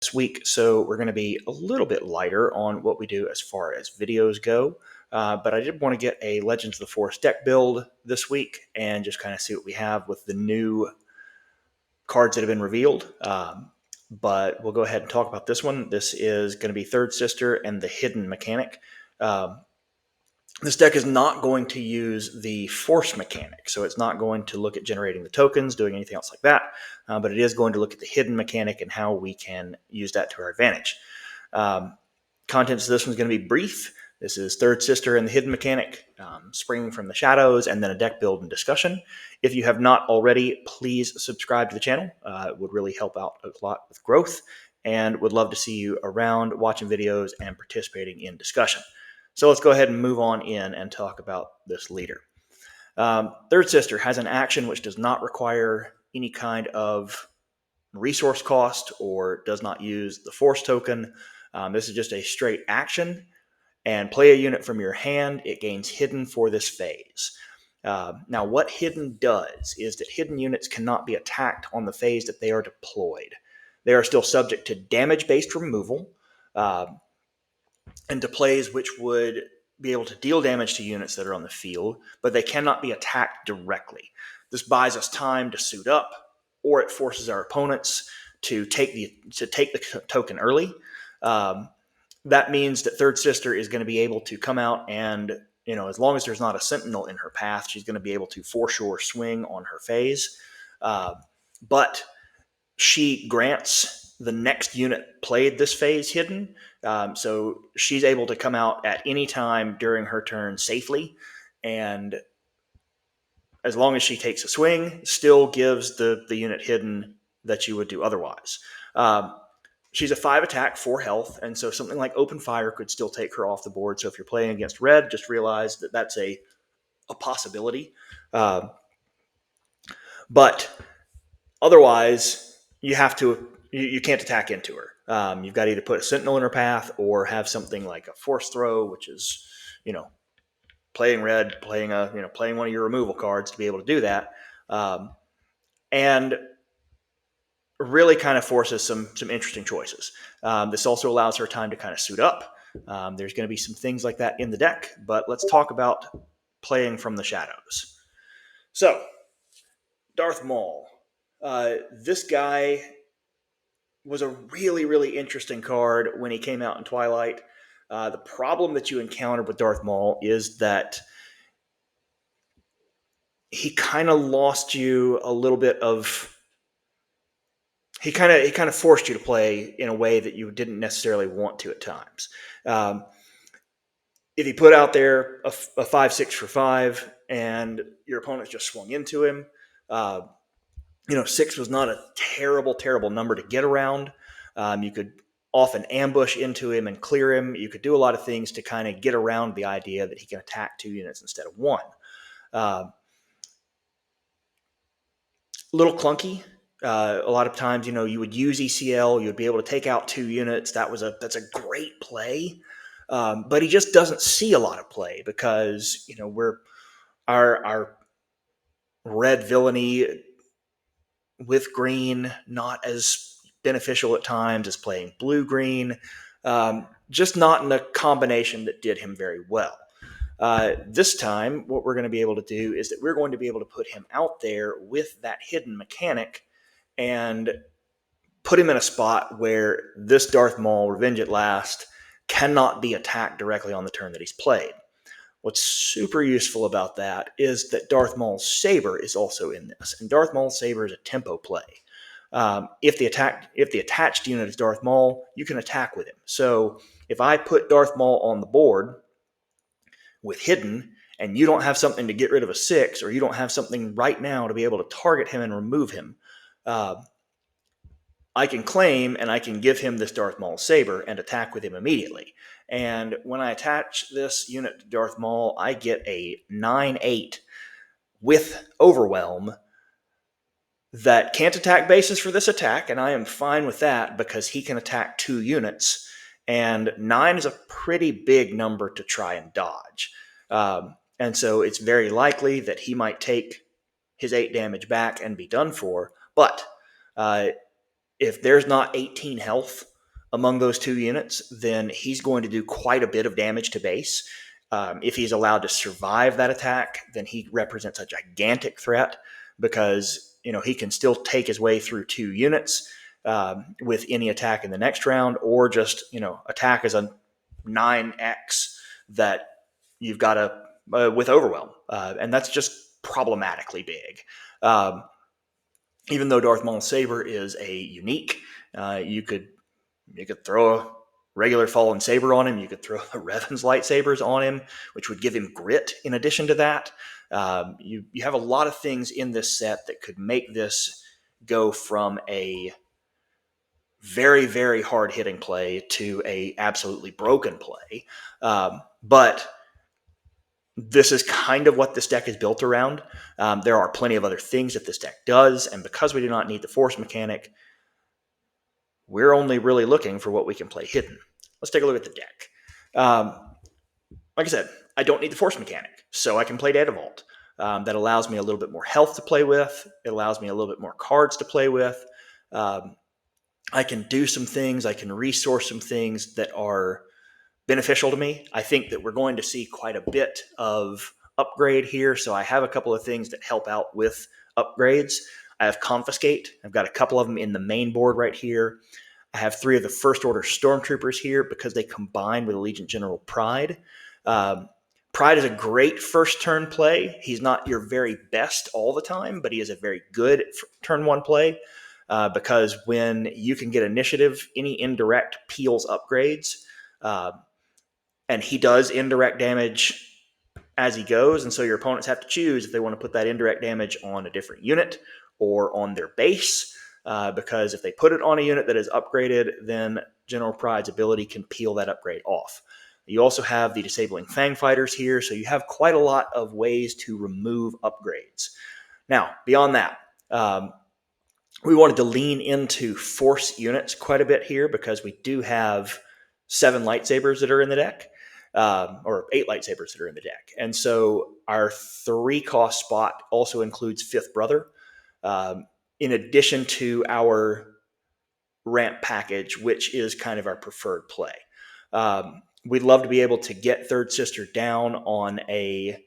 this week, so we're going to be a little bit lighter on what we do as far as videos go. But I did want to get a Legends of the Force deck build this week and just kind of see what we have with the new cards that have been revealed. But we'll go ahead and talk about this one. This is going to be Third Sister and the Hidden Mechanic. This deck is not going to use the Force mechanic, so it's not going to look at generating the tokens, doing anything else like that, but it is going to look at the hidden mechanic and how we can use that to our advantage. Contents of this one's going to be brief. This is Third Sister and the Hidden Mechanic, Springing from the Shadows, and then a deck build and discussion. If you have not already, please subscribe to the channel. It would really help out a lot with growth, and would love to see you around watching videos and participating in discussion. So let's go ahead and move on in and talk about this leader. Third Sister has an action which does not require any kind of resource cost or does not use the Force token. This is just a straight action. And play a unit from your hand. It gains Hidden for this phase. Now, what Hidden does is that hidden units cannot be attacked on the phase that they are deployed. They are still subject to damage-based removal, and to plays which would be able to deal damage to units that are on the field, but they cannot be attacked directly. This buys us time to suit up, or it forces our opponents to take the token early. That means that Third Sister is going to be able to come out and, as long as there's not a Sentinel in her path, she's going to be able to for sure swing on her phase. But she grants the next unit played this phase Hidden. So she's able to come out at any time during her turn safely. And as long as she takes a swing, still gives the unit Hidden that you would do otherwise. She's a 5 attack, 4 health, and so something like Open Fire could still take her off the board. So if you're playing against red, just realize that that's a possibility. But otherwise, you can't attack into her. You've got to either put a Sentinel in her path or have something like a Force Throw, which is, playing red, playing one of your removal cards to be able to do that. And really kind of forces some interesting choices. This also allows her time to kind of suit up. There's going to be some things like that in the deck, but let's talk about playing from the shadows. So, Darth Maul. This guy was a really, really interesting card when he came out in Twilight. The problem that you encountered with Darth Maul is that he kind of lost you a little bit of... He kind of forced you to play in a way that you didn't necessarily want to at times. If he put out there a 5/6 for 5 and your opponent just swung into him, 6 was not a terrible number to get around. You could often ambush into him and clear him. You could do a lot of things to kind of get around the idea that he can attack 2 units instead of 1. A little clunky. A lot of times, you would use ECL, you would be able to take out 2 units. That's a great play. But he just doesn't see a lot of play because, our red villainy with green, not as beneficial at times as playing blue-green. Just not in a combination that did him very well. This time, what we're going to be able to do is that we're going to be able to put him out there with that hidden mechanic and put him in a spot where this Darth Maul, Revenge at Last, cannot be attacked directly on the turn that he's played. What's super useful about that is that Darth Maul's Saber is also in this, and Darth Maul's Saber is a tempo play. If the attached unit is Darth Maul, you can attack with him. So if I put Darth Maul on the board with Hidden, and you don't have something to get rid of a 6, or you don't have something right now to be able to target him and remove him, I can claim and I can give him this Darth Maul Saber and attack with him immediately. And when I attach this unit to Darth Maul, I get a 9/8 with Overwhelm that can't attack bases for this attack, and I am fine with that because he can attack 2 units, and 9 is a pretty big number to try and dodge. And so it's very likely that he might take his 8 damage back and be done for, but if there's not 18 health among those 2 units, then he's going to do quite a bit of damage to base. If he's allowed to survive that attack, then he represents a gigantic threat because he can still take his way through 2 units with any attack in the next round, or just attack as a 9x that you've got to with overwhelm, and that's just problematically big. Even though Darth Maul's saber is a unique, you could throw a regular fallen saber on him. You could throw the Revan's lightsabers on him, which would give him grit. In addition to that, you have a lot of things in this set that could make this go from a very, very hard hitting play to a absolutely broken play. But this is kind of what this deck is built around. There are plenty of other things that this deck does, and because we do not need the force mechanic, we're only really looking for what we can play hidden. Let's take a look at the deck. Like I said, I don't need the force mechanic, so I can play Data Vault. That allows me a little bit more health to play with. It allows me a little bit more cards to play with. I can do some things. I can resource some things that are beneficial to me. I think that we're going to see quite a bit of upgrade here, so I have a couple of things that help out with upgrades. I have Confiscate. I've got a couple of them in the main board right here. I have 3 of the First Order Stormtroopers here because they combine with Allegiant General Pride. Pride is a great first turn play. He's not your very best all the time, but he is a very good turn 1 play because when you can get initiative, any indirect peels upgrades. And he does indirect damage as he goes, and so your opponents have to choose if they want to put that indirect damage on a different unit or on their base, because if they put it on a unit that is upgraded, then General Pride's ability can peel that upgrade off. You also have the Disabling Fang Fighters here, so you have quite a lot of ways to remove upgrades. Now, beyond that, we wanted to lean into Force units quite a bit here because we do have 7 lightsabers that are in the deck. Or 8 lightsabers that are in the deck. And so our 3-cost spot also includes Fifth Brother, in addition to our ramp package, which is kind of our preferred play. We'd love to be able to get Third Sister down on a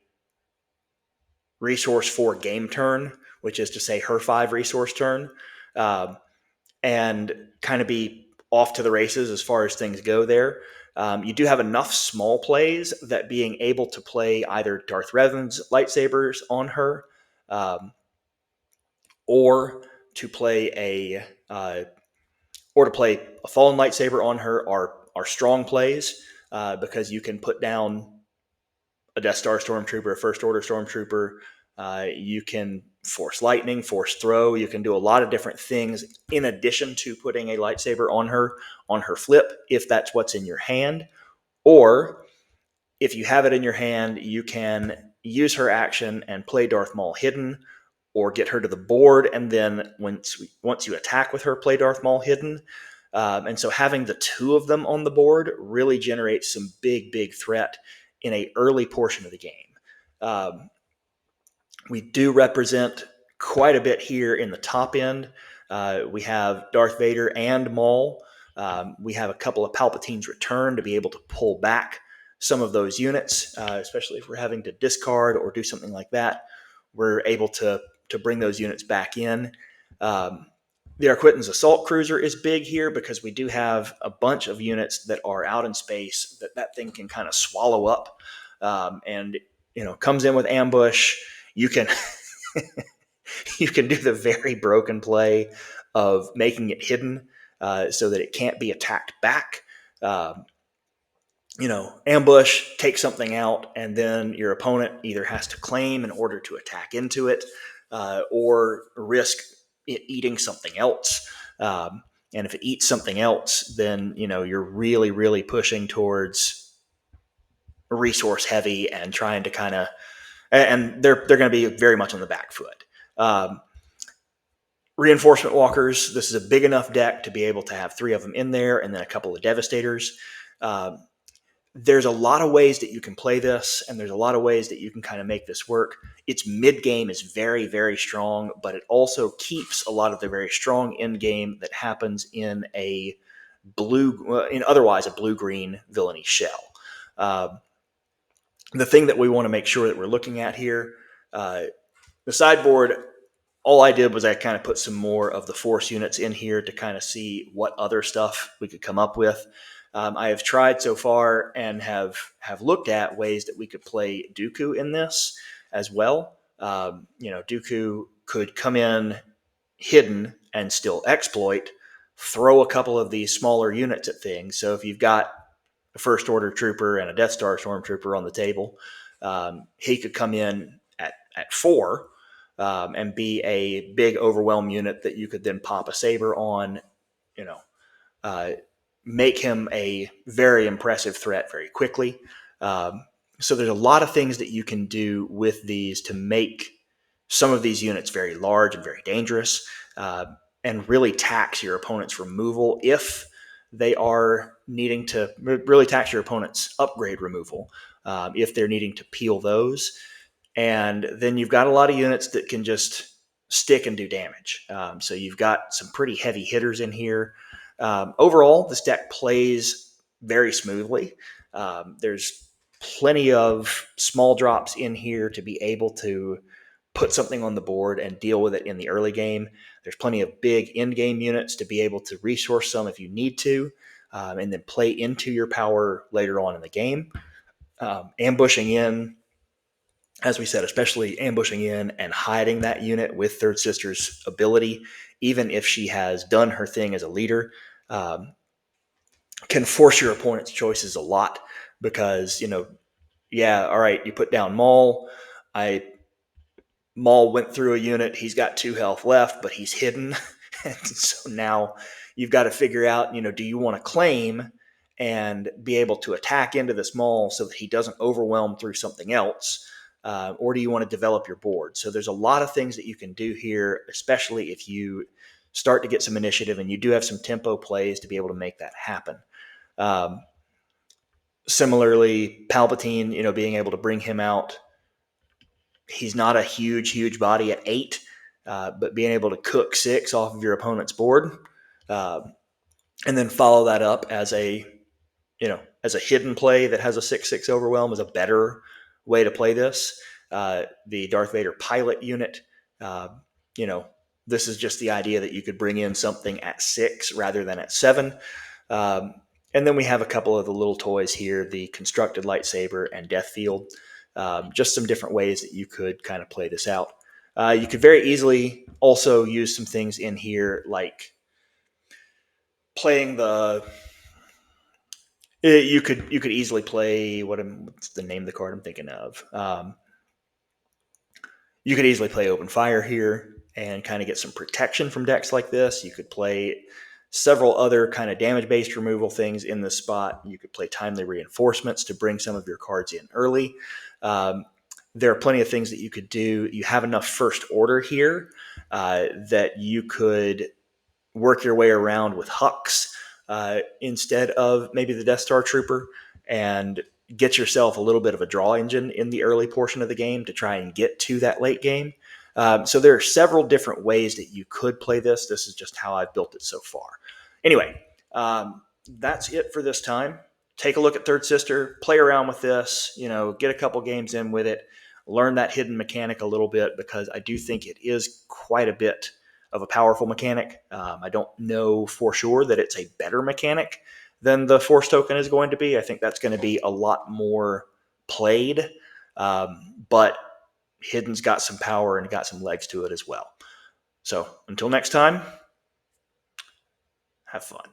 resource 4 game turn, which is to say her 5 resource turn, and kind of be off to the races as far as things go there. You do have enough small plays that being able to play either Darth Revan's lightsabers on her, or to play a fallen lightsaber on her are strong plays because you can put down a Death Star Stormtrooper, a First Order Stormtrooper. You can force lightning, force throw. You can do a lot of different things in addition to putting a lightsaber on her flip, if that's what's in your hand. Or if you have it in your hand, you can use her action and play Darth Maul hidden, or get her to the board, and then once you attack with her, play Darth Maul hidden. And so having the 2 of them on the board really generates some big threat in an early portion of the game. We do represent quite a bit here in the top end. We have Darth Vader and Maul. We have a couple of Palpatine's Return to be able to pull back some of those units, especially if we're having to discard or do something like that. We're able to bring those units back in. The Arquittan's Assault Cruiser is big here because we do have a bunch of units that are out in space that thing can kind of swallow up, and comes in with ambush. You can you can do the very broken play of making it hidden so that it can't be attacked back. Ambush, take something out, and then your opponent either has to claim in order to attack into it, or risk it eating something else. And if it eats something else, then you're really pushing towards resource heavy and trying to kind of, and they're going to be very much on the back foot. Reinforcement Walkers, this is a big enough deck to be able to have 3 of them in there, and then a couple of Devastators. There's a lot of ways that you can play this, and there's a lot of ways that you can kind of make this work. Its mid-game is very strong, but it also keeps a lot of the very strong end-game that happens in a blue, in otherwise a blue-green villainy shell. The thing that we want to make sure that we're looking at here, the sideboard, all I did was I kind of put some more of the force units in here to kind of see what other stuff we could come up with. I have tried so far and have looked at ways that we could play Dooku in this as well. Dooku could come in hidden and still exploit, throw a couple of these smaller units at things. So if you've got a First Order trooper and a Death Star stormtrooper on the table, he could come in at 4 and be a big overwhelm unit that you could then pop a saber on, uh, make him a very impressive threat very quickly. So there's a lot of things that you can do with these to make some of these units very large and very dangerous, and really tax your opponent's removal if they are needing to really tax your opponent's upgrade removal, if they're needing to peel those. And then you've got a lot of units that can just stick and do damage. So you've got some pretty heavy hitters in here. Overall, this deck plays very smoothly. There's plenty of small drops in here to be able to put something on the board and deal with it in the early game. There's plenty of big end game units to be able to resource some if you need to, and then play into your power later on in the game. Ambushing in, as we said, especially ambushing in and hiding that unit with Third Sister's ability, even if she has done her thing as a leader, can force your opponent's choices a lot because, all right, you put down Maul. Maul went through a unit. He's got 2 health left, but he's hidden. And so now you've got to figure out, do you want to claim and be able to attack into this Maul so that he doesn't overwhelm through something else? Or do you want to develop your board? So there's a lot of things that you can do here, especially if you start to get some initiative and you do have some tempo plays to be able to make that happen. Similarly, Palpatine, being able to bring him out. He's not a huge body at 8, but being able to cook 6 off of your opponent's board, and then follow that up as a hidden play that has a 6/6 overwhelm is a better way to play this. The Darth Vader pilot unit, this is just the idea that you could bring in something at 6 rather than at 7. And then we have a couple of the little toys here, the constructed lightsaber and Death Field. Just some different ways that you could kind of play this out. You could very easily also use some things in here like playing you could easily play what's the name of the card I'm thinking of. You could easily play Open Fire here and kind of get some protection from decks like this. You could play several other kind of damage-based removal things in this spot. You could play Timely Reinforcements to bring some of your cards in early. There are plenty of things that you could do. You have enough First Order here that you could work your way around with Hux instead of maybe the Death Star Trooper and get yourself a little bit of a draw engine in the early portion of the game to try and get to that late game. So there are several different ways that you could play this. This is just how I've built it so far. Anyway, that's it for this time. Take a look at Third Sister, play around with this, get a couple games in with it, learn that hidden mechanic a little bit because I do think it is quite a bit of a powerful mechanic. I don't know for sure that it's a better mechanic than the Force token is going to be. I think that's going to be a lot more played, but Hidden's got some power and got some legs to it as well. So until next time, have fun.